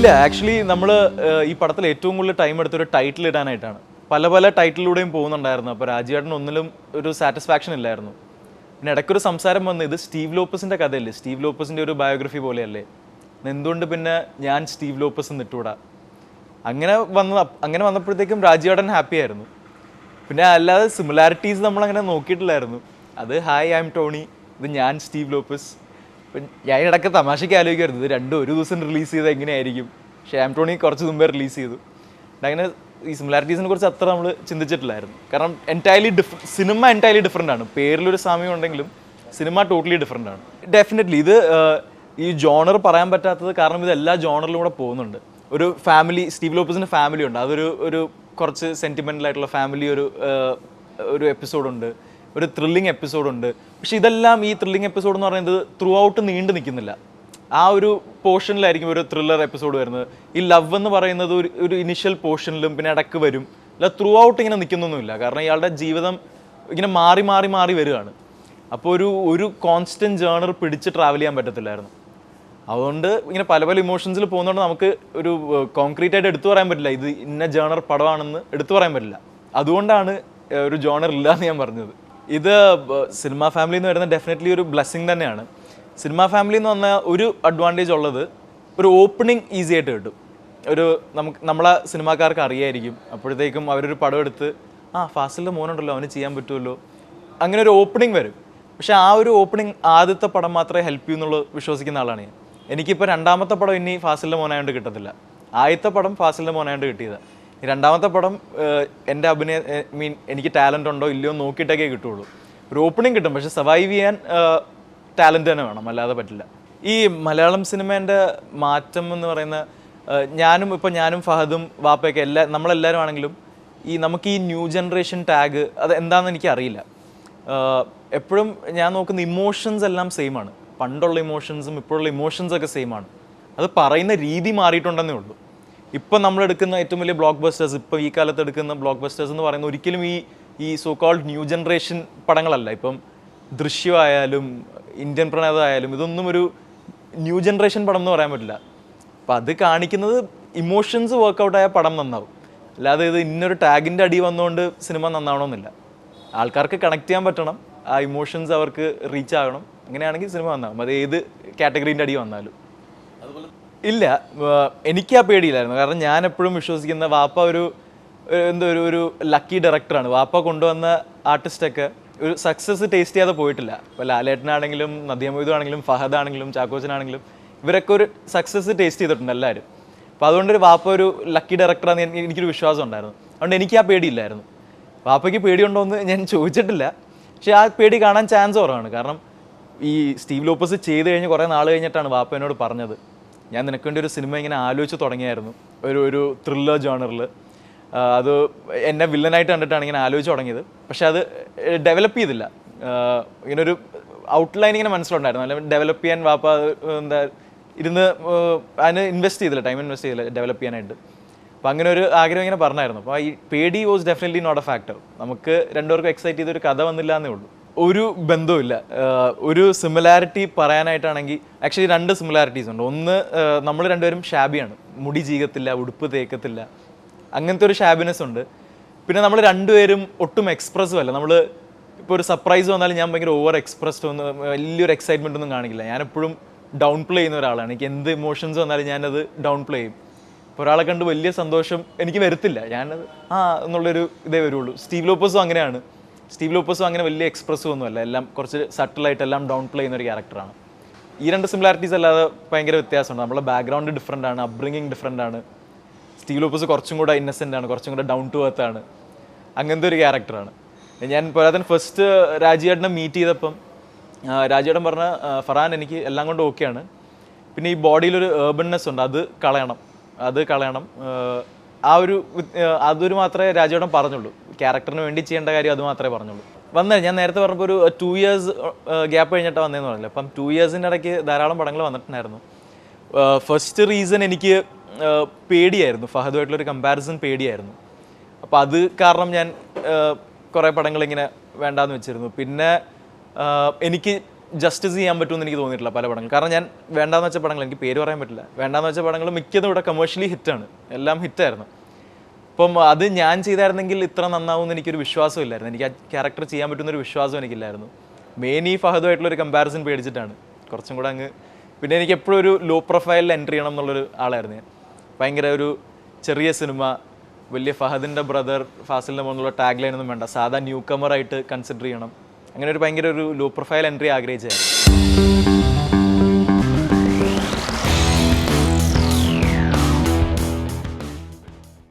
ഇല്ല, ആക്ച്വലി നമ്മൾ ഈ പടത്തിൽ ഏറ്റവും കൂടുതൽ ടൈം എടുത്തൊരു ടൈറ്റിൽ ഇടാനായിട്ടാണ്. പല പല ടൈറ്റിലൂടെയും പോകുന്നുണ്ടായിരുന്നു. അപ്പോൾ രാജീവേട്ടൻ ഒന്നിലും ഒരു സാറ്റിസ്ഫാക്ഷൻ ഇല്ലായിരുന്നു. പിന്നെ ഇടയ്ക്കൊരു സംസാരം വന്ന്, ഇത് സ്റ്റീവ് ലോപ്പസിൻ്റെ കഥയല്ലേ, സ്റ്റീവ് ലോപ്പസിൻ്റെ ഒരു ബയോഗ്രഫി പോലെയല്ലേ, എന്തുകൊണ്ട് പിന്നെ ഞാൻ സ്റ്റീവ് ലോപ്പസ് എന്ന് ഇട്ടുകൂടാ? അങ്ങനെ വന്നപ്പോഴത്തേക്കും രാജീവേട്ടൻ ഹാപ്പി ആയിരുന്നു. പിന്നെ അല്ലാതെ സിമിലാരിറ്റീസ് നമ്മളങ്ങനെ നോക്കിയിട്ടില്ലായിരുന്നു. അത് ഹായ് ഐ എം ടോണി, ഇത് ഞാൻ സ്റ്റീവ് ലോപ്പസ്. ഇപ്പം ഞാൻ ഇടയ്ക്ക് തമാശയ്ക്ക് ആലോചിക്കായിരുന്നു, ഇത് രണ്ടും ഒരു ദിവസം റിലീസ് ചെയ്ത് എങ്ങനെയായിരിക്കും. പക്ഷേ ആം ടോണി കുറച്ച് മുമ്പേ റിലീസ് ചെയ്തു. അങ്ങനെ ഈ സിമിലാരിറ്റീസിനെ കുറിച്ച് അത്ര നമ്മൾ ചിന്തിച്ചിട്ടില്ലായിരുന്നു. കാരണം സിനിമ എൻറ്റയർലി ഡിഫറെൻ്റ് ആണ്. പേരിലൊരു സാമ്യം ഉണ്ടെങ്കിലും സിനിമ ടോട്ടലി ഡിഫറെൻ്റ് ആണ്. ഡെഫിനറ്റ്ലി ഇത് ഈ ജോണർ പറയാൻ പറ്റാത്തത് കാരണം ഇത് എല്ലാ ജോണറിലും കൂടെ പോകുന്നുണ്ട്. ഒരു ഫാമിലി, സ്റ്റീവ് ലോപ്പസിൻ്റെ ഫാമിലി ഉണ്ട്, അതൊരു കുറച്ച് സെൻറ്റിമെൻ്റൽ ആയിട്ടുള്ള ഫാമിലി ഒരു എപ്പിസോഡുണ്ട്, ഒരു ത്രില്ലിംഗ് എപ്പിസോഡുണ്ട്. പക്ഷെ ഇതെല്ലാം ഈ ത്രില്ലിംഗ് എപ്പിസോഡ് എന്ന് പറയുന്നത് ത്രൂ ഔട്ട് നീണ്ടു നിൽക്കുന്നില്ല. ആ ഒരു പോർഷനിലായിരിക്കും ഒരു ത്രില്ലർ എപ്പിസോഡ് വരുന്നത്. ഈ ലവ് എന്ന് പറയുന്നത് ഒരു ഇനിഷ്യൽ പോർഷനിലും പിന്നെ ഇടയ്ക്ക് വരും. അല്ല ത്രൂ ഔട്ട് ഇങ്ങനെ നിൽക്കുന്നൊന്നുമില്ല. കാരണം ഇയാളുടെ ജീവിതം ഇങ്ങനെ മാറി മാറി മാറി വരികയാണ്. അപ്പോൾ ഒരു കോൺസ്റ്റൻറ്റ് ജേണർ പിടിച്ച് ട്രാവൽ ചെയ്യാൻ പറ്റത്തില്ലായിരുന്നു. അതുകൊണ്ട് ഇങ്ങനെ പല പല ഇമോഷൻസിൽ പോകുന്നതുകൊണ്ട് നമുക്ക് ഒരു കോൺക്രീറ്റ് ആയിട്ട് എടുത്തു പറയാൻ പറ്റില്ല, ഇത് ഇന്ന ജേണർ പടമാണെന്ന് എടുത്തു പറയാൻ പറ്റില്ല. അതുകൊണ്ടാണ് ഒരു ജോണർ ഇല്ല എന്ന് ഞാൻ പറഞ്ഞത്. ഇത് സിനിമ ഫാമിലി എന്ന് പറയുന്നത് ഡെഫിനറ്റ്ലി ഒരു ബ്ലെസ്സിങ് തന്നെയാണ്. സിനിമ ഫാമിലി എന്ന് പറഞ്ഞാൽ ഒരു അഡ്വാൻറ്റേജ് ഉള്ളത്, ഒരു ഓപ്പണിങ് ഈസി ആയിട്ട് കിട്ടും. നമ്മളെ സിനിമാക്കാർക്ക് അറിയായിരിക്കും. അപ്പോഴത്തേക്കും അവരൊരു പടം എടുത്ത് ഫാസിലിൻ്റെ മോനുണ്ടല്ലോ, അവന് ചെയ്യാൻ പറ്റുമല്ലോ, അങ്ങനെ ഒരു ഓപ്പണിങ് വരും. പക്ഷേ ആ ഒരു ഓപ്പണിങ് ആദ്യത്തെ പടം മാത്രമേ ഹെൽപ്പ് ചെയ്യൂ എന്നുള്ളത് വിശ്വസിക്കുന്ന ആളാണ് ഞാൻ. എനിക്കിപ്പോൾ രണ്ടാമത്തെ പടം ഇനി ഫാസിലിൻ്റെ മോനായതുകൊണ്ട് കിട്ടത്തില്ല. ആദ്യത്തെ പടം ഫാസിലിൻ്റെ മോനായതുകൊണ്ട് കിട്ടിയത്. ഈ രണ്ടാമത്തെ പടം എൻ്റെ എനിക്ക് ടാലൻ്റ് ഉണ്ടോ ഇല്ലയോ നോക്കിയിട്ടൊക്കെ കിട്ടുള്ളൂ. ഒരു ഓപ്പണിങ് കിട്ടും, പക്ഷെ സർവൈവ് ചെയ്യാൻ ടാലൻ്റ് തന്നെ വേണം, അല്ലാതെ പറ്റില്ല. ഈ മലയാളം സിനിമേൻ്റെ മാറ്റം എന്ന് പറയുന്ന ഞാനും ഫഹദും വാപ്പയൊക്കെ നമ്മളെല്ലാവരും ആണെങ്കിലും നമുക്ക് ഈ ന്യൂ ജനറേഷൻ ടാഗ് അത് എന്താണെന്ന് എനിക്കറിയില്ല. എപ്പോഴും ഞാൻ നോക്കുന്ന ഇമോഷൻസ് എല്ലാം സെയിം ആണ്. പണ്ടുള്ള ഇമോഷൻസും ഇപ്പോഴുള്ള ഇമോഷൻസൊക്കെ സെയിം ആണ്. അത് പറയുന്ന രീതി മാറിയിട്ടുണ്ടെന്നേ ഉള്ളൂ. ഇപ്പം നമ്മളെടുക്കുന്ന ഏറ്റവും വലിയ ബ്ലോക്ക് ബസ്റ്റേഴ്സ്, ഇപ്പോൾ ഈ കാലത്ത് എടുക്കുന്ന ബ്ലോക്ക് ബസ്റ്റേഴ്സ് എന്ന് പറയുന്നത് ഒരിക്കലും ഈ സോ കോൾഡ് ന്യൂ ജനറേഷൻ പടങ്ങളല്ല. ഇപ്പം ദൃശ്യമായാലും ഇന്ത്യൻ പ്രണയമായാലും ഇതൊന്നും ഒരു ന്യൂ ജനറേഷൻ പടം എന്ന് പറയാൻ പറ്റില്ല. അപ്പം അത് കാണിക്കുന്നത് ഇമോഷൻസ് വർക്കൗട്ടായ പടം നന്നാവും. അല്ലാതെ ഇത് ഇന്നൊരു ടാഗിൻ്റെ അടി വന്നുകൊണ്ട് സിനിമ നന്നാവണമെന്നില്ല. ആൾക്കാർക്ക് കണക്ട് ചെയ്യാൻ പറ്റണം, ആ ഇമോഷൻസ് അവർക്ക് റീച്ച് ആകണം. അങ്ങനെയാണെങ്കിൽ സിനിമ നന്നാവും, അത് ഏത് കാറ്റഗറീൻ്റെ അടി വന്നാലും. ഇല്ല, എനിക്ക് ആ പേടിയില്ലായിരുന്നു. കാരണം ഞാൻ എപ്പോഴും വിശ്വസിക്കുന്ന വാപ്പ ഒരു ലക്കി ഡയറക്ടറാണ്. വാപ്പ കൊണ്ടുവന്ന ആർട്ടിസ്റ്റൊക്കെ ഒരു സക്സസ് ടേസ്റ്റ് ചെയ്യാതെ പോയിട്ടില്ല. ഇപ്പോൾ ലാലേട്ടനാണെങ്കിലും നദിയ മൊയ്തു ആണെങ്കിലും ഫഹദാണെങ്കിലും ചാക്കോച്ചനാണെങ്കിലും ഇവരൊക്കെ ഒരു സക്സസ് ടേസ്റ്റ് ചെയ്തിട്ടുണ്ട് എല്ലാവരും. അപ്പോൾ അതുകൊണ്ടൊരു വാപ്പ ഒരു ലക്കി ഡയറക്ടറാണെന്ന് എനിക്കൊരു വിശ്വാസം ഉണ്ടായിരുന്നു. അതുകൊണ്ട് എനിക്ക് ആ പേടിയില്ലായിരുന്നു. വാപ്പയ്ക്ക് പേടിയുണ്ടോ എന്ന് ഞാൻ ചോദിച്ചിട്ടില്ല, പക്ഷേ ആ പേടി കാണാൻ ചാൻസ് കുറവാണ്. കാരണം ഈ സ്റ്റീവ് ലോപ്പസ് ചെയ്ത് കഴിഞ്ഞ് കുറേ നാൾ കഴിഞ്ഞിട്ടാണ് വാപ്പ എന്നോട് പറഞ്ഞത്, ഞാൻ നിനക്ക് വേണ്ടി ഒരു സിനിമ ഇങ്ങനെ ആലോചിച്ച് തുടങ്ങിയായിരുന്നു, ഒരു ത്രില്ലർ ജോണറിൽ. അത് എന്നെ വില്ലനായിട്ട് കണ്ടിട്ടാണ് ഇങ്ങനെ ആലോചിച്ച് തുടങ്ങിയത്. പക്ഷെ അത് ഡെവലപ്പ് ചെയ്തില്ല. ഇങ്ങനൊരു ഔട്ട്ലൈൻ ഇങ്ങനെ മനസ്സിലുണ്ടായിരുന്നു, അല്ലെങ്കിൽ ഡെവലപ്പ് ചെയ്യാൻ വാപ്പ ഇരുന്ന് അതിന് ടൈം ഇൻവെസ്റ്റ് ചെയ്തില്ല ഡെവലപ്പ് ചെയ്യാനായിട്ട്. അപ്പോൾ അങ്ങനെ ഒരു ആഗ്രഹം ഇങ്ങനെ പറഞ്ഞായിരുന്നു. അപ്പോൾ ഈ പേടി was definitely not a factor. നമുക്ക് രണ്ടുപേർക്കും എക്സൈറ്റ് ചെയ്തൊരു കഥ വന്നില്ല എന്നേ ഉള്ളൂ. ഒരു ബന്ധവുമില്ല. ഒരു സിമിലാരിറ്റി പറയാനായിട്ടാണെങ്കിൽ ആക്ച്വലി 2 സിമിലാരിറ്റീസ് ഉണ്ട്. ഒന്ന്, നമ്മൾ രണ്ടുപേരും ഷാബിയാണ്, മുടി ചീകത്തില്ല, ഉടുപ്പ് തേക്കത്തില്ല, അങ്ങനത്തെ ഒരു ഷാബിനെസ് ഉണ്ട്. പിന്നെ നമ്മൾ രണ്ടുപേരും ഒട്ടും എക്സ്പ്രസീവ് അല്ല. നമ്മൾ ഇപ്പോൾ ഒരു സർപ്രൈസ് വന്നാലും ഞാൻ ഭയങ്കര ഓവർ എക്സ്പ്രസ്ഡ് വലിയൊരു എക്സൈറ്റ്മെൻ്റ് ഒന്നും കാണിക്കില്ല. ഞാനെപ്പോഴും ഡൗൺ പ്ലേ ചെയ്യുന്ന ഒരാളാണ്. എനിക്ക് എന്ത് ഇമോഷൻസ് വന്നാലും ഞാനത് ഡൗൺ പ്ലേ ചെയ്യും. ഇപ്പോൾ ഒരാളെ കണ്ട് വലിയ സന്തോഷം എനിക്ക് വരത്തില്ല, ഞാനത് എന്നുള്ളൊരു ഇതേ വരുള്ളൂ. സ്റ്റീവ് ലോപ്പസും അങ്ങനെയാണ്. സ്റ്റീവ് ലോപ്പസും അങ്ങനെ വലിയ എക്സ്പ്രസീവ് ഒന്നുമല്ല, എല്ലാം കുറച്ച് സട്ടിലായിട്ട് എല്ലാം ഡൗൺ പ്ലേ ചെയ്യുന്ന ഒരു ക്യാരക്ടറാണ്. ഈ 2 സിമിലാരിറ്റീസ് അല്ലാതെ ഭയങ്കര വ്യത്യാസമുണ്ട്. നമ്മളെ ബാക്ക്ഗ്രൗണ്ട് ഡിഫറെൻ്റ് ആണ്, അപ്ബ്രിങ്ങിങ് ഡിഫറെൻ്റ് ആണ്. സ്റ്റീവ് ലോപ്പസ് കുറച്ചും കൂടെ ഇന്നസെൻ്റ് ആണ്, കുറച്ചും കൂടെ ഡൗൺ ടു എർത്ത് ആണ്, അങ്ങനത്തെ ഒരു ക്യാരക്ടറാണ്. ഞാൻ പോരാത്തൻ ഫസ്റ്റ് രാജീവേട്ടനെ മീറ്റ് ചെയ്തപ്പം രാജീവേട്ടൻ പറഞ്ഞ, ഫർഹാൻ എനിക്ക് എല്ലാം കൊണ്ട് ഓക്കെയാണ്, പിന്നെ ഈ ബോഡിയിലൊരു ഏർബൺനെസ് ഉണ്ട്, അത് കളയണം. അതൊരു മാത്രമേ രാജീവേട്ടൻ പറഞ്ഞുള്ളൂ. ക്യാരക്ടറിന് വേണ്ടി ചെയ്യേണ്ട കാര്യം അത് മാത്രമേ പറഞ്ഞുള്ളൂ. ഞാൻ നേരത്തെ പറഞ്ഞപ്പോൾ ഒരു 2 years ഗ്യാപ്പ് കഴിഞ്ഞിട്ടാണ് വന്നതെന്ന് പറഞ്ഞില്ല. അപ്പം 2 yearsൻ്റെ ഇടയ്ക്ക് ധാരാളം പടങ്ങൾ വന്നിട്ടുണ്ടായിരുന്നു. ഫസ്റ്റ് റീസൺ എനിക്ക് പേടിയായിരുന്നു, ഫഹദുമായിട്ടുള്ളൊരു കമ്പാരിസൺ പേടിയായിരുന്നു. അപ്പോൾ അത് കാരണം ഞാൻ കുറേ പടങ്ങളിങ്ങനെ വേണ്ടാന്ന് വെച്ചിരുന്നു. പിന്നെ എനിക്ക് ജസ്റ്റിസ് ചെയ്യാൻ പറ്റുമെന്ന് എനിക്ക് തോന്നിയിട്ടില്ല പല പടങ്ങൾ. കാരണം ഞാൻ വേണ്ടാന്ന് വെച്ച പടങ്ങൾ, എനിക്ക് പേര് പറയാൻ പറ്റില്ല, വേണ്ടാന്ന് വെച്ച പടങ്ങൾ മിക്കതും ഇവിടെ കമേഴ്ഷ്യലി ഹിറ്റാണ്, എല്ലാം ഹിറ്റായിരുന്നു. അപ്പം അത് ഞാൻ ചെയ്തായിരുന്നെങ്കിൽ ഇത്ര നന്നാവുമെന്ന് എനിക്കൊരു വിശ്വാസമില്ലായിരുന്നു. എനിക്ക് ആ ക്യാരക്ടർ ചെയ്യാൻ പറ്റുന്നൊരു വിശ്വാസം എനിക്കില്ലായിരുന്നു. മെയിൻ ഈ ഫഹദുമായിട്ടുള്ളൊരു കമ്പാരിസൺ പേടിച്ചിട്ടാണ് കുറച്ചും കൂടെ അങ്ങ്. പിന്നെ എനിക്ക് എപ്പോഴും ഒരു ലോ പ്രൊഫൈലിൽ എൻട്രി ചെയ്യണം എന്നുള്ളൊരു ആളായിരുന്നു ഞാൻ. ഭയങ്കര ഒരു ചെറിയ സിനിമ, വലിയ ഫഹദിൻ്റെ ബ്രദർ ഫാസിലിൻ്റെ മുകളിലുള്ള ടാഗ് ലൈനൊന്നും വേണ്ട, സാധാ ന്യൂ കമറായിട്ട് കൺസിഡർ ചെയ്യണം, അങ്ങനെ ഒരു ഭയങ്കര ഒരു ലോ പ്രൊഫൈൽ എൻട്രി ആഗ്രഹിച്ചായിരുന്നു.